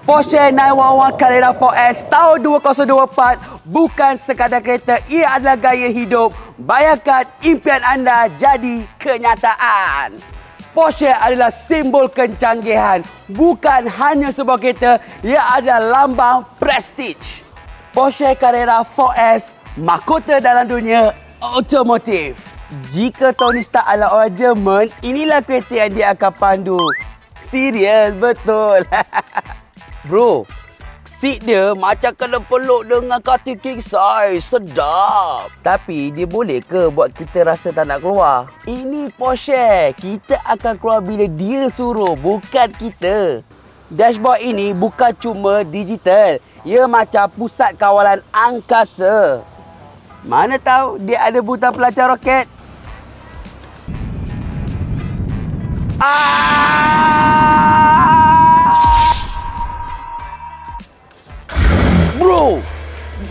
Porsche 911 Carrera 4S tahun 2024 bukan sekadar kereta, ia adalah gaya hidup. Bayangkan impian anda jadi kenyataan. Porsche adalah simbol kecanggihan, bukan hanya sebuah kereta, ia adalah lambang prestige. Porsche Carrera 4S, mahkota dalam dunia otomotif. Jika Tony Stark adalah orang Jerman, inilah kereta yang dia akan pandu. Serius, betul. Bro, seat dia macam kena peluk dengan katil king size. Sedap. Tapi dia boleh ke buat kita rasa tak nak keluar? Ini Porsche. Kita akan keluar bila dia suruh, bukan kita. Dashboard ini bukan cuma digital. Ia macam pusat kawalan angkasa. Mana tahu dia ada butang pelancar roket. Bro,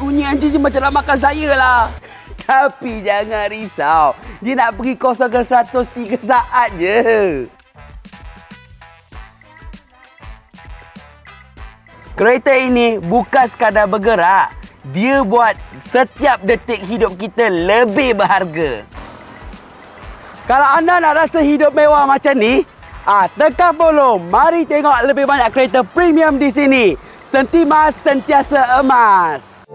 bunyi anjing je macam nak makan saya lah. Tapi jangan risau. Dia nak pergi 0 ke 100 3 saat je. Kereta ini bukan sekadar bergerak. Dia buat setiap detik hidup kita lebih berharga. Kalau anda nak rasa hidup mewah macam ni, tekan follow. Mari tengok lebih banyak kereta premium di sini. Sentimas sentiasa emas.